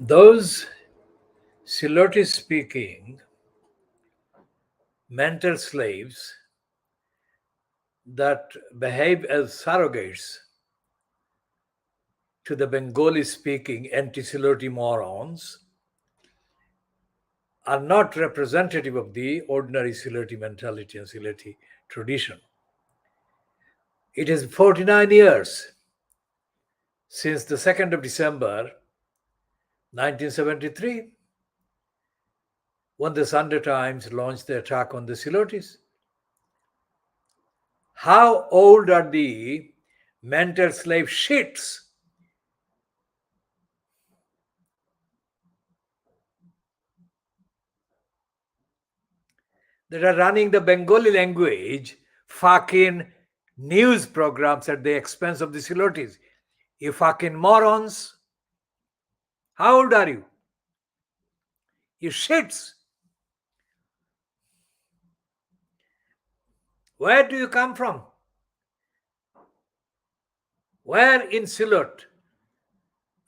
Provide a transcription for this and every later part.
Those Siloti speaking mental slaves that behave as surrogates to the Bengali speaking anti Siloti morons are not representative of the ordinary Siloti mentality and Siloti tradition. It is 49 years since the 2nd of December 1973 when the Sunday Times launched the attack on the Silotis. How old are the mental slave shits that are running the Bengali language fucking news programs at the expense of the Silotis? You fucking morons. How old are you? You shits. Where do you come from? Where in Silot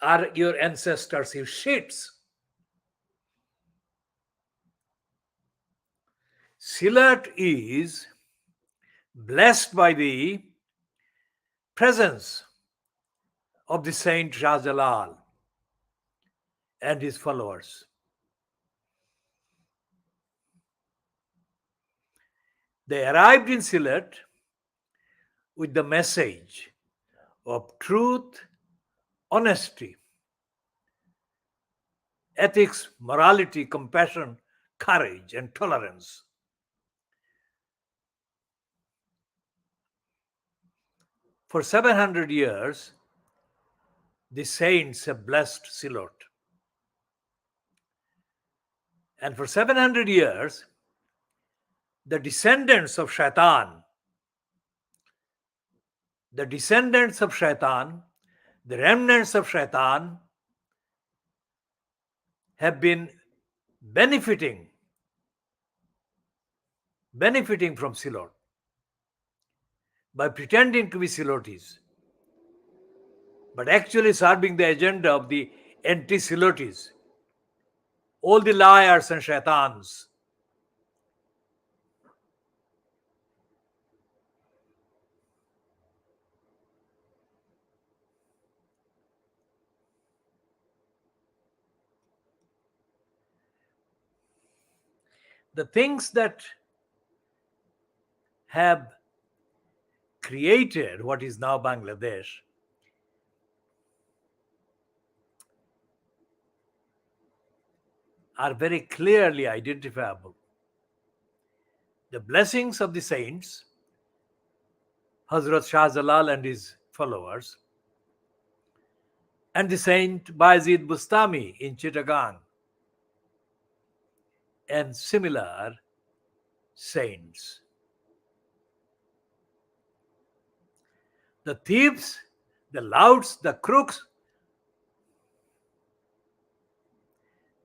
are your ancestors, you shits? Silot is blessed by the presence of the Saint Shahjalal and his followers. They arrived in Sylhet with the message of truth, honesty, ethics, morality, compassion, courage, and tolerance. For 700 years, the saints have blessed Silot. And for 700 years, the descendants of Shaitan, the remnants of Shaitan, have been benefiting from Silot by pretending to be Silotis, but actually serving the agenda of the anti-Silotis, all the liars and shaitans. The things that have created what is now Bangladesh are very clearly identifiable. The blessings of the saints, Hazrat Shahjalal and his followers, and the Saint Bayezid Bustami in Chittagong, and similar saints. The thieves, the louts, the crooks,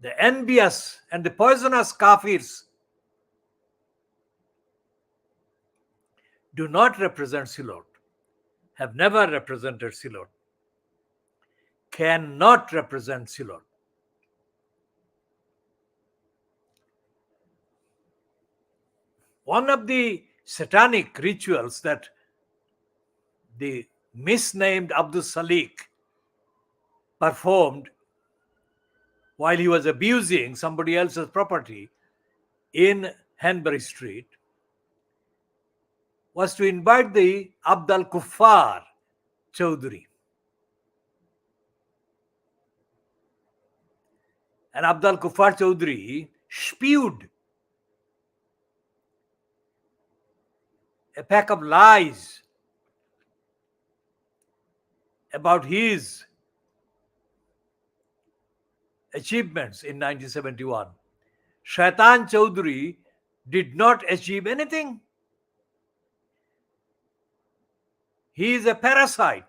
the envious and the poisonous kafirs do not represent Silot, have never represented Silot, cannot represent Silot. One of the satanic rituals that the misnamed Abdul Salik performed while he was abusing somebody else's property in Hanbury Street was to invite the Abdul Kuffar Chowdhury. And Abdul Kuffar Chowdhury spewed a pack of lies about his achievements in 1971. Shaitan Chowdhury did not achieve anything. He is a parasite.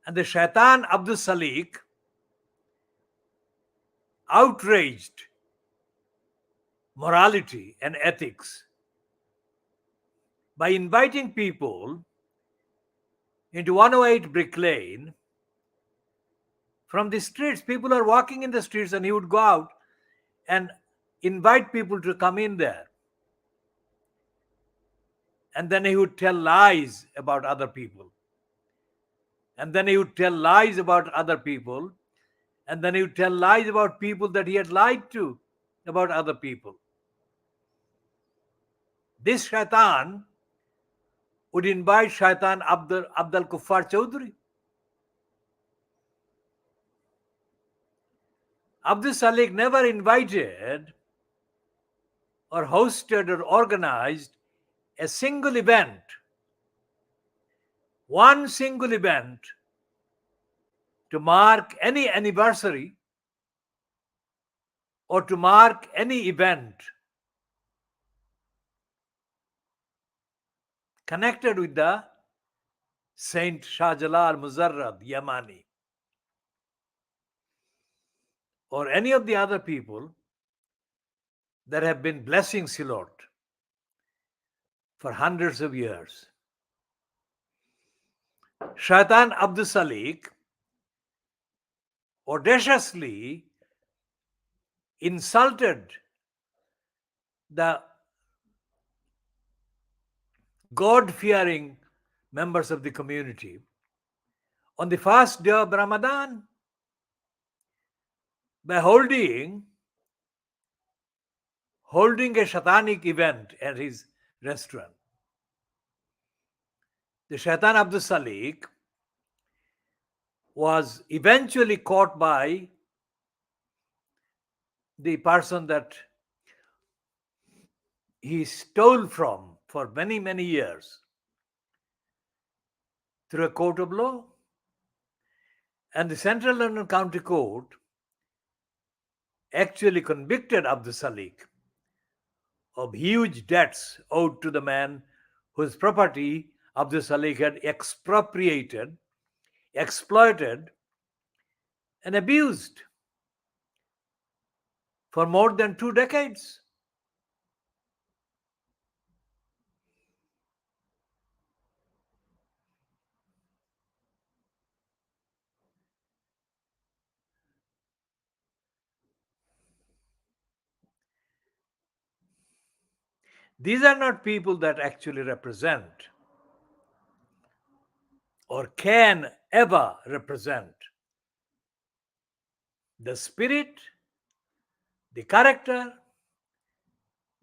And the Shaitan Abdul Salik outraged morality and ethics by inviting people into 108 Brick Lane from the streets. People are walking in the streets, and he would go out and invite people to come in there. And then he would tell lies about other people. And then he would tell lies about other people. And then he would tell lies about people that he had lied to about other people. This shaitan would invite Shaitan Abdul Kuffar Chowdhury. Abdul Salik never invited or hosted or organized a single event, one single event to mark any anniversary or to mark any event connected with the Saint Shahjalal Muzarrad Yamani or any of the other people that have been blessing Silot for hundreds of years. Shaitan Abdul Salik audaciously insulted the God-fearing members of the community on the first day of Ramadan by holding a satanic event at his restaurant. The Shaitan Abdul Salik was eventually caught by the person that he stole from for many, many years through a court of law. And the Central London County Court actually convicted Abdul Salik of huge debts owed to the man whose property Abdul Salik had expropriated, exploited, and abused for more than 2 decades. These are not people that actually represent or can ever represent the spirit, the character,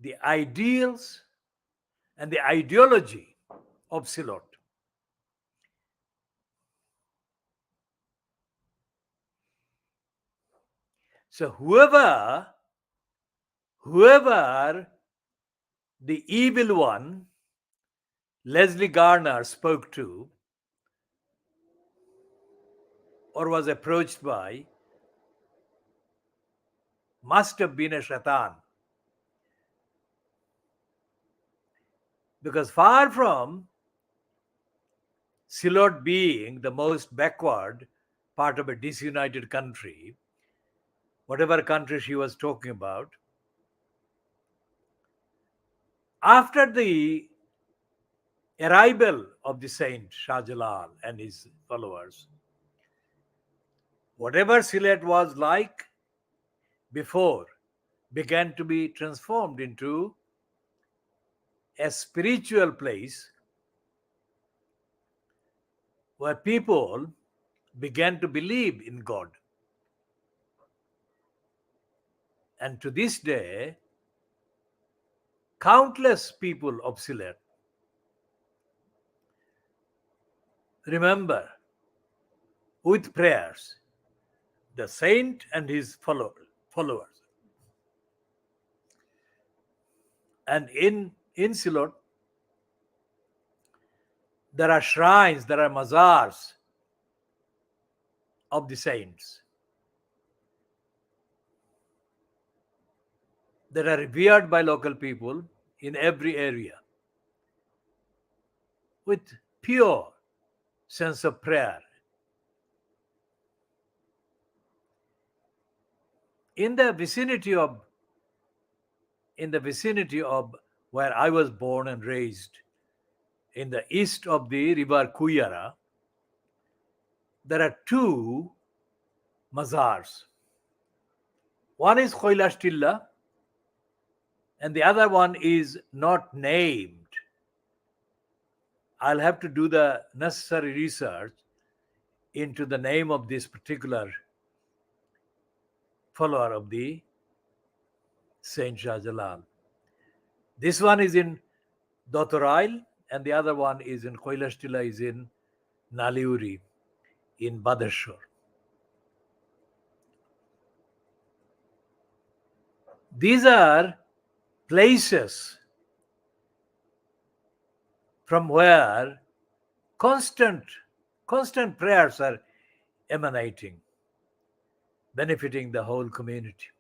the ideals, and the ideology of Silot. So whoever the evil one, Leslie Garner, spoke to or was approached by must have been a shaitan. Because far from Silot being the most backward part of a disunited country, whatever country she was talking about, after the arrival of the Saint Shahjalal and his followers, whatever Sylhet was like before began to be transformed into a spiritual place where people began to believe in God. And to this day, countless people of Sylhet remember with prayers the saint and his followers. And in Silot, there are shrines, there are mazars of the saints that are revered by local people in every area with pure sense of prayer. In the vicinity of where I was born and raised, in the east of the river Khoodeelaar, there are two mazars. One is Khoodeelaar and the other one is not named. I'll have to do the necessary research into the name of this particular follower of the Saint Shah Jalal. This one is in Dotorail and the other one is in Khoodeelaar is in Naliuri in Badashur. These are places from where constant prayers are emanating, benefiting the whole community.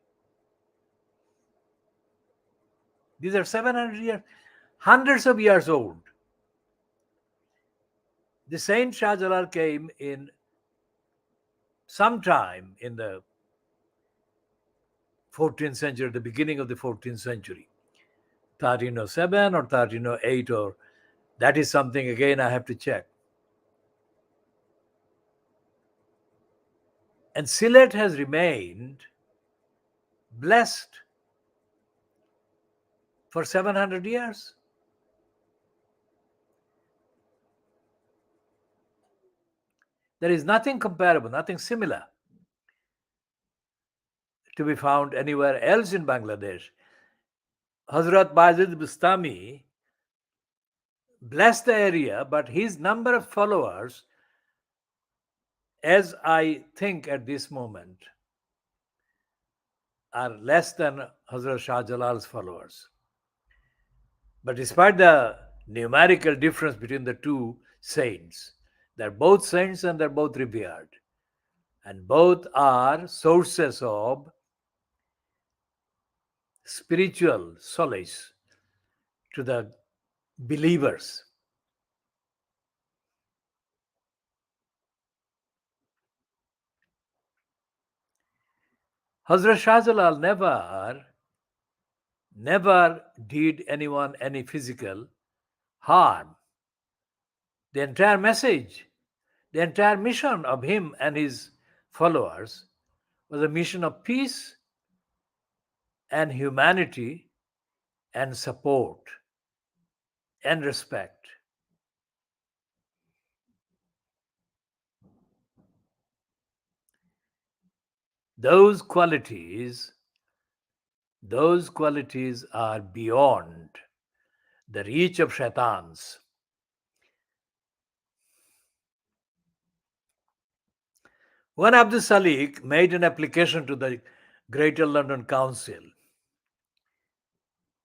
These are 700 years, hundreds of years old. The Saint Shah Jalal came in sometime in the 14th century, the beginning of the 14th century, 1307 or 1308, or that is something again I have to check. And Sylhet has remained blessed for 700 years. There is nothing comparable, nothing similar to be found anywhere else in Bangladesh. Hazrat Bayezid Bustami blessed the area, but his number of followers, as I think at this moment, are less than Hazrat Shah Jalal's followers. But despite the numerical difference between the two saints, they're both saints and they're both revered. And both are sources of spiritual solace to the believers. Hazrat Shah Jalal never did anyone any physical harm. The entire message, the entire mission of him and his followers was a mission of peace and humanity and support and respect. Those qualities are beyond the reach of shaitans. When Abdul Salik made an application to the Greater London Council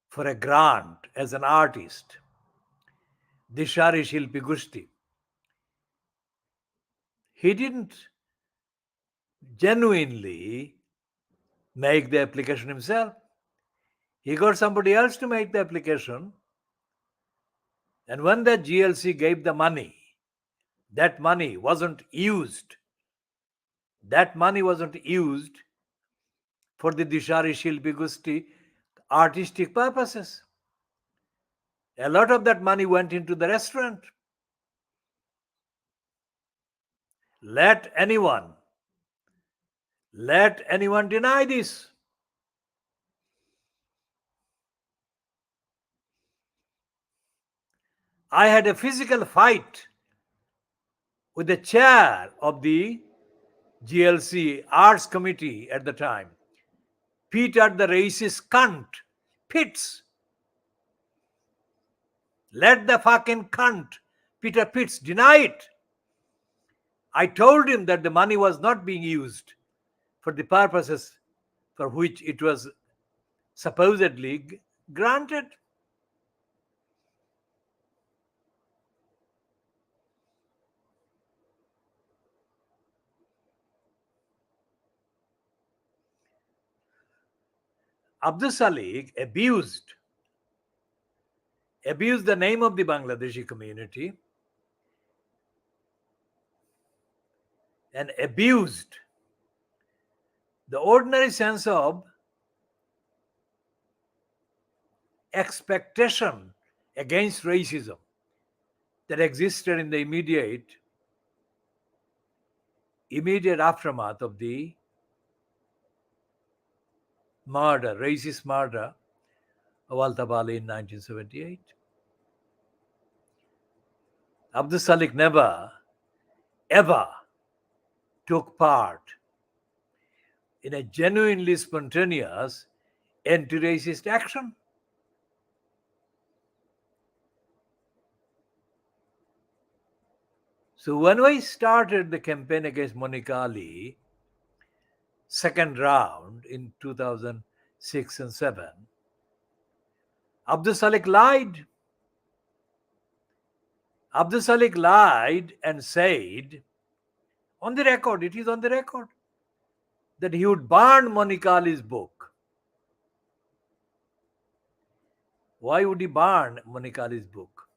for a grant as an artist, Dishari Shilpi Gushti, he didn't genuinely make the application himself. He got somebody else to make the application. And when the GLC gave the money, that money wasn't used. That money wasn't used for the Dishari Shilpi Gushti artistic purposes. A lot of that money went into the restaurant. Let anyone deny this. I had a physical fight with the chair of the GLC Arts Committee at the time, Peter the racist cunt, Pitts. Let the fucking cunt, Peter Pitts, deny it. I told him that the money was not being used for the purposes for which it was supposedly granted. Abdul Salik abused the name of the Bangladeshi community and abused the ordinary sense of expectation against racism. that existed in the immediate aftermath of the racist murder of Al-Tabali in 1978. Abdul Salik never, ever took part in a genuinely spontaneous anti-racist action. So when we started the campaign against Monica Ali, second round in 2006 and 7, Abdul Salik lied. Abdul Salik lied and said, on the record, it is on the record, that he would burn Monica Ali's book. Why would he burn Monica Ali's book?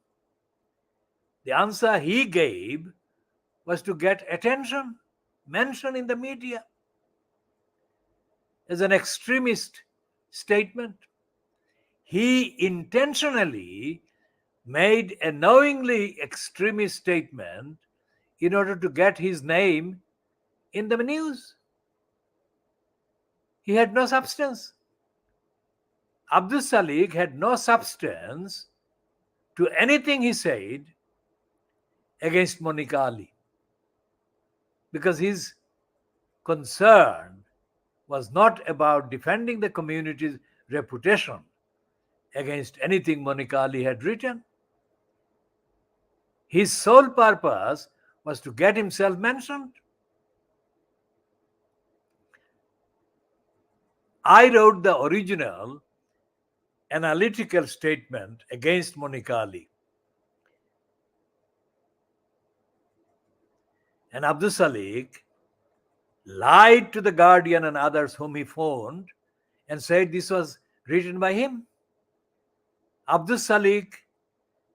The answer he gave was to get attention, mention in the media as an extremist statement. He intentionally made a knowingly extremist statement in order to get his name in the news. He had no substance. Abdul Salik had no substance to anything he said against Monica Ali, because his concern was not about defending the community's reputation against anything Monica Ali had written. His sole purpose was to get himself mentioned. I wrote the original analytical statement against Monica Ali. And Abdul Salik lied to the Guardian and others whom he phoned and said this was written by him. Abdul Salik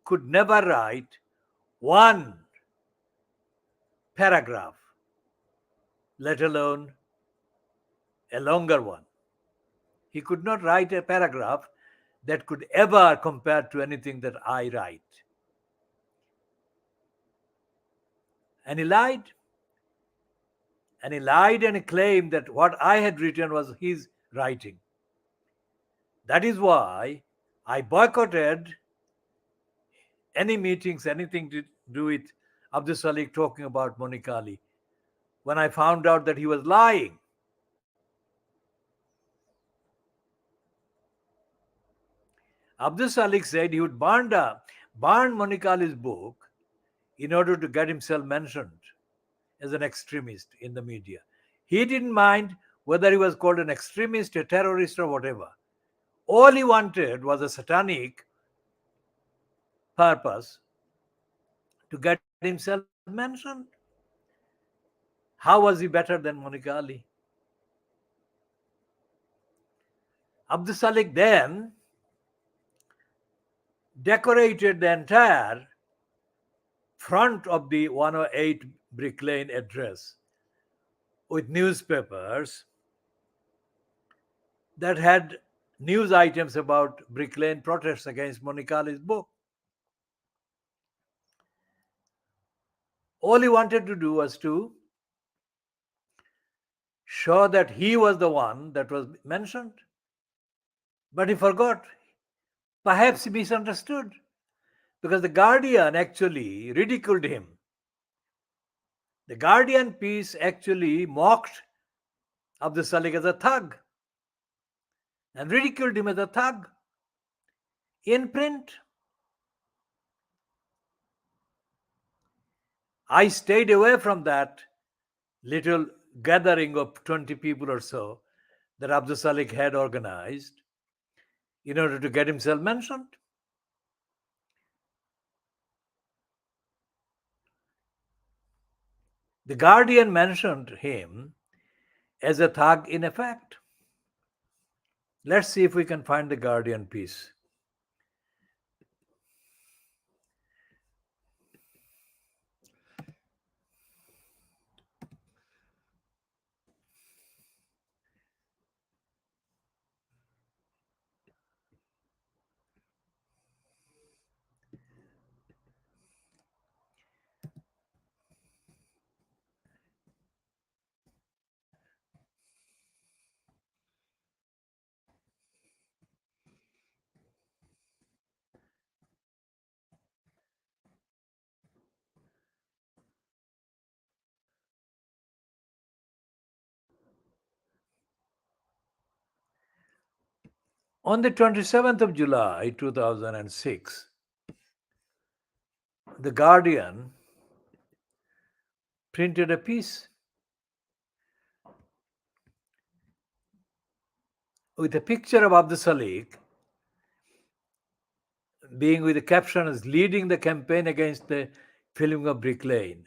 could never write one paragraph, let alone a longer one. He could not write a paragraph that could ever compare to anything that I write. And he lied. And he lied and he claimed that what I had written was his writing. That is why I boycotted any meetings, anything to do with Abdul Salik talking about Monica Ali, when I found out that he was lying. Abdul Salik said he would burn Monica Ali's book in order to get himself mentioned as an extremist in the media. He didn't mind whether he was called an extremist, a terrorist, or whatever. All he wanted was a satanic purpose to get himself mentioned. How was he better than Monica Ali? Abdul Salik then decorated the entire front of the 108 Brick Lane address with newspapers that had news items about Brick Lane protests against Monica Ali's book. All he wanted to do was to show that he was the one that was mentioned. But he forgot. Perhaps he misunderstood, because the Guardian actually ridiculed him. The Guardian piece actually mocked Abdul Salik as a thug and ridiculed him as a thug in print. I stayed away from that little gathering of 20 people or so that Abdul Salik had organized in order to get himself mentioned. The Guardian mentioned him as a thug in effect. Let's see if we can find the Guardian piece. On the 27th of July 2006, The Guardian printed a piece with a picture of Abdul Salik being with the caption as leading the campaign against the filming of Brick Lane.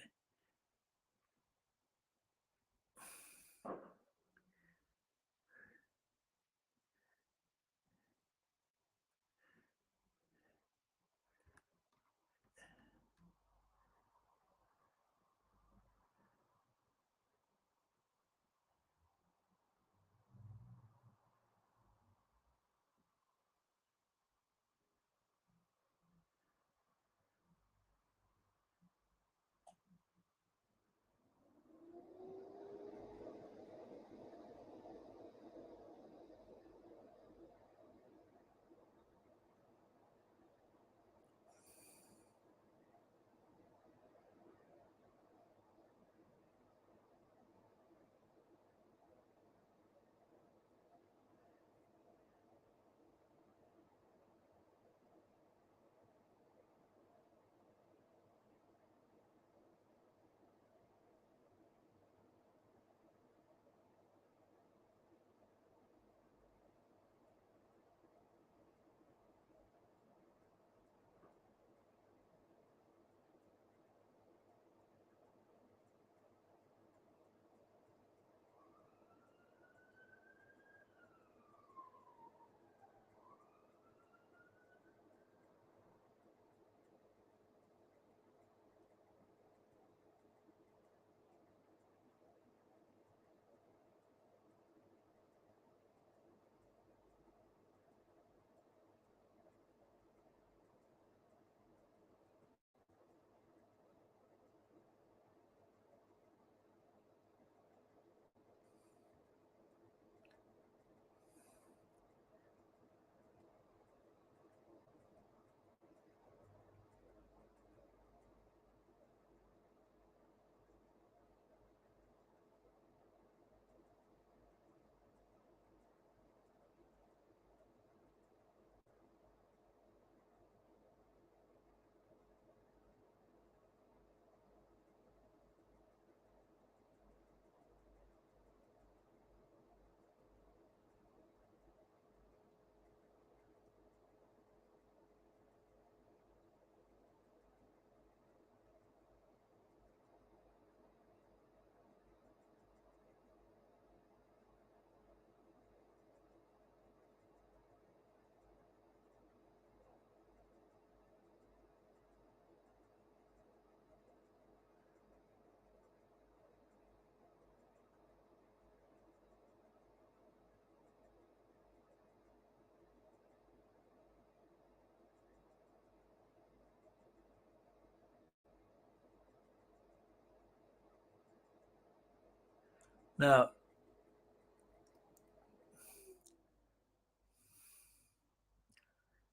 Now,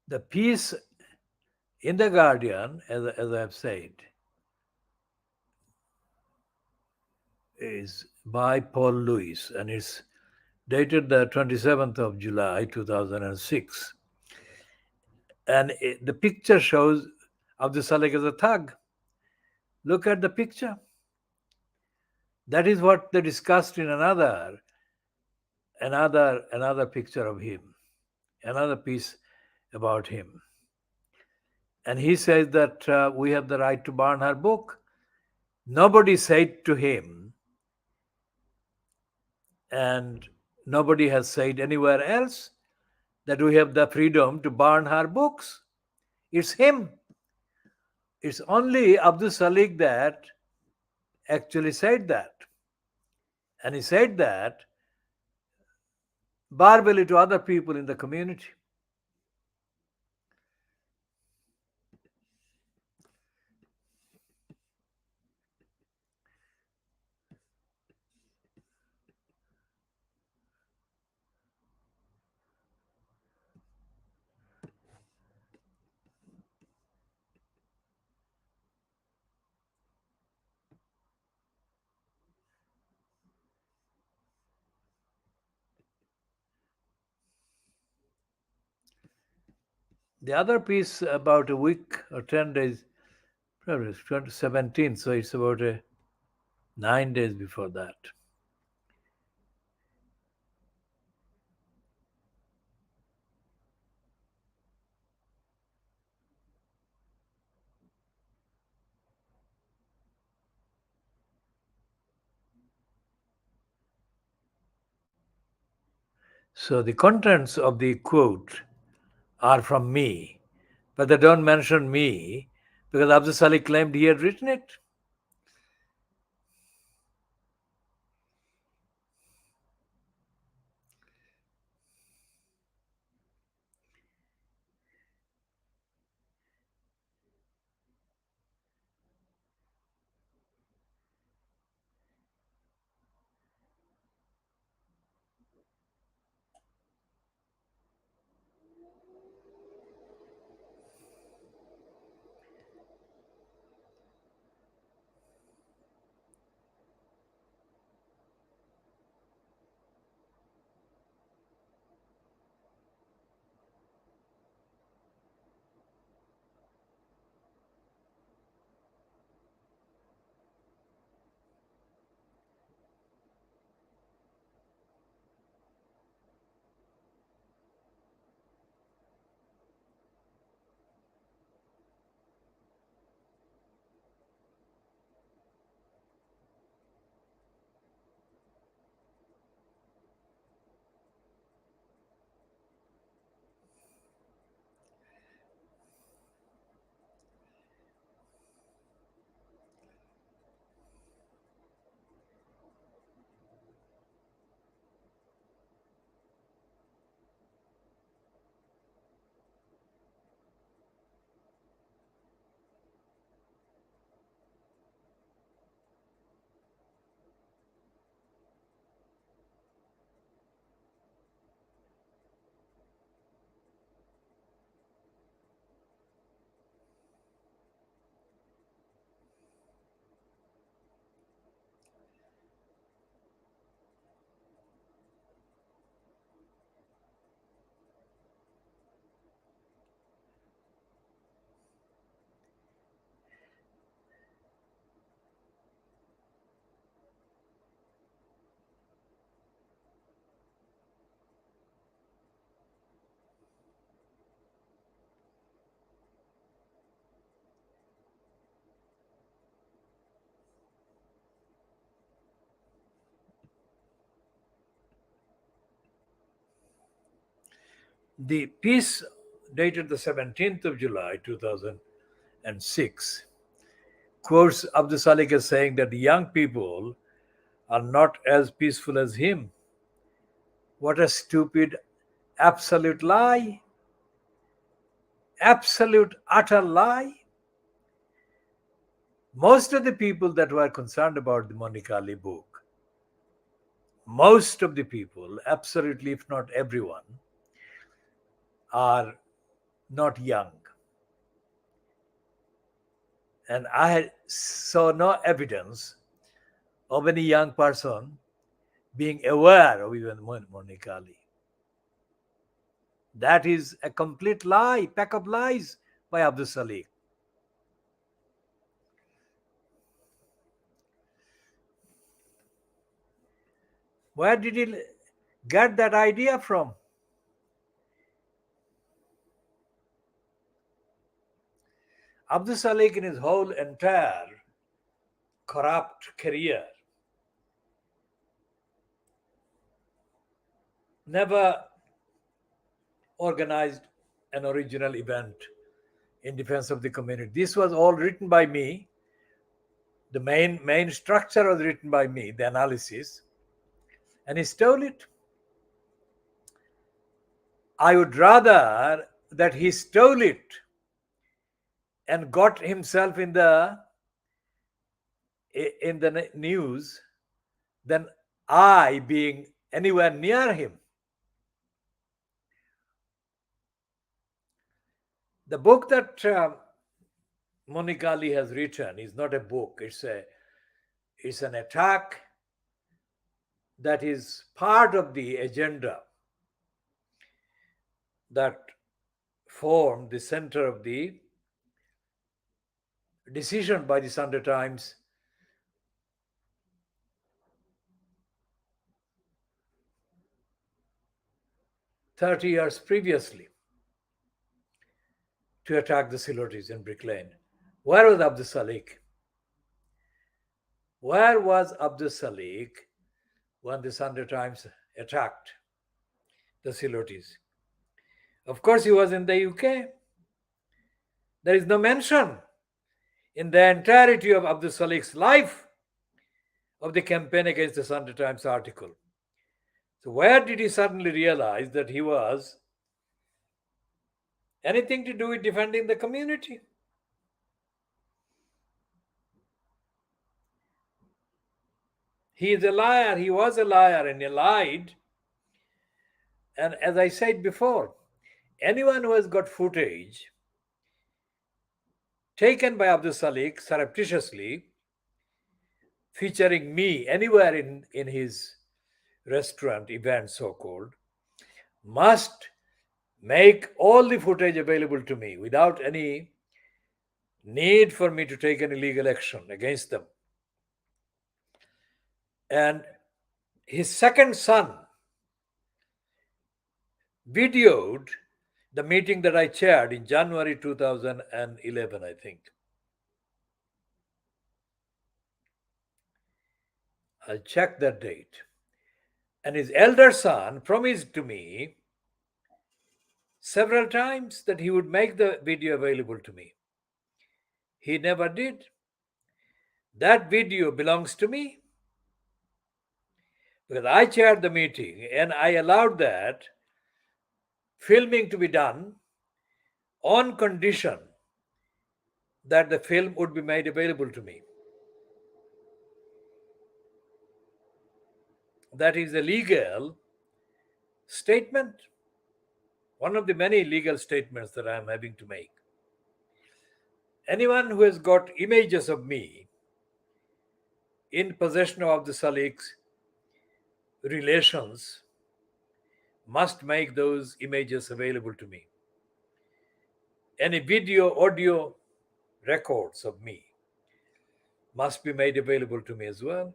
the piece in The Guardian, as I've said, is by Paul Lewis and it's dated the 27th of July 2006. And the picture shows Abdul Salik as a thug. Look at the picture. That is what they discussed in another picture of him, another piece about him. And he says that we have the right to burn her book. Nobody said to him, and nobody has said anywhere else, that we have the freedom to burn her books. It's him. It's only Abdul Salik that actually said that. And he said that verbally to other people in the community. The other piece about a week or 10 days, probably it's 2017, so it's about 9 days before that. So the contents of the quote are from me, but they don't mention me because Abdul Salih claimed he had written it. The piece dated the 17th of July 2006 quotes Abdul Salih as saying that young people are not as peaceful as him. What a stupid, absolute lie. Absolute, utter lie. Most of the people that were concerned about the Monikali book, most of the people, absolutely, if not everyone, are not young. And I saw no evidence of any young person being aware of even Monikali. That is a complete lie, pack of lies by Abdul Salih. Where did he get that idea from? Abdul Salih, in his whole entire corrupt career, never organized an original event in defense of the community. This was all written by me. The main structure was written by me, the analysis, and he stole it. I would rather that he stole it and got himself in the news than I being anywhere near him. The book that Monica Ali has written is not a book. It's an attack that is part of the agenda that formed the center of the decision by the Sunday Times 30 years previously to attack the Silotis in Brick Lane. Where was Abdul Salik? Where was Abdul Salik when the Sunday Times attacked the Silotis? Of course, he was in the UK. There is no mention in the entirety of Abdul Salik's life of the campaign against the Sunday Times article. So, where did he suddenly realize that he was anything to do with defending the community? He is a liar. He was a liar and he lied. And as I said before, anyone who has got footage taken by Abdul Salik surreptitiously featuring me anywhere in his restaurant event, so called, must make all the footage available to me without any need for me to take any legal action against them. And his second son videoed the meeting that I chaired in January 2011, I think. I'll check that date. And his elder son promised to me several times that he would make the video available to me. He never did. That video belongs to me because I chaired the meeting and I allowed that filming to be done on condition that the film would be made available to me. That is a legal statement, one of the many legal statements that I am having to make. Anyone who has got images of me in possession of the Salik's relations must make those images available to me. Any video, audio records of me must be made available to me as well.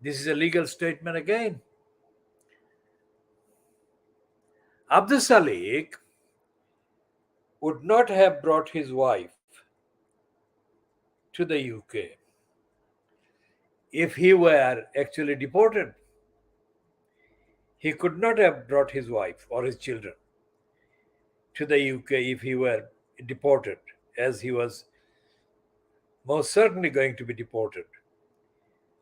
This is a legal statement again. Abdul Salik would not have brought his wife to the UK if he were actually deported. He could not have brought his wife or his children to the UK if he were deported, as he was most certainly going to be deported.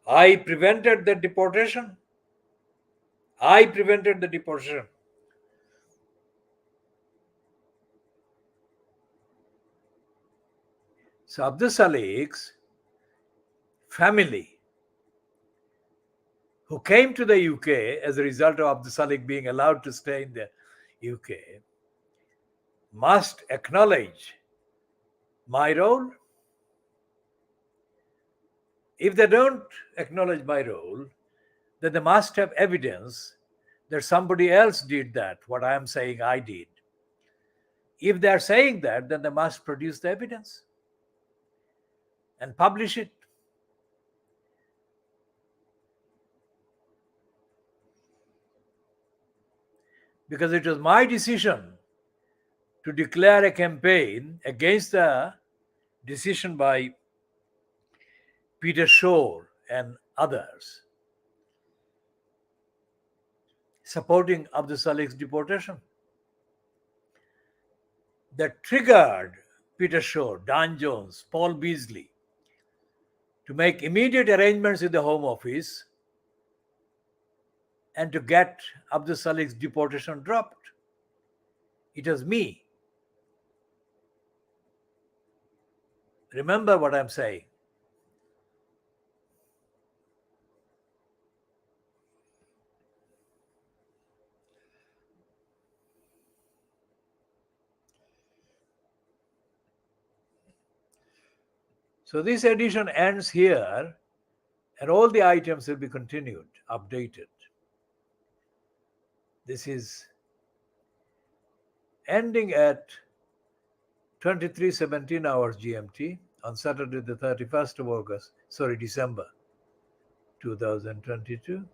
I prevented the deportation. I prevented the deportation. So Abdul Salik's family, who came to the UK as a result of Abdul Salik being allowed to stay in the UK, must acknowledge my role. If they don't acknowledge my role, then they must have evidence that somebody else did that, what I am saying I did. If they are saying that, then they must produce the evidence and publish it. Because it was my decision to declare a campaign against the decision by Peter Shore and others supporting Abdul Salik's deportation that triggered Peter Shore, Dan Jones, Paul Beasley to make immediate arrangements with the Home Office and to get Abdul Salik's deportation dropped. It was me. Remember what I'm saying. So this edition ends here and all the items will be continued, updated. This is ending at 23:17 hours GMT on Saturday, the 31st of August, sorry, December 2022.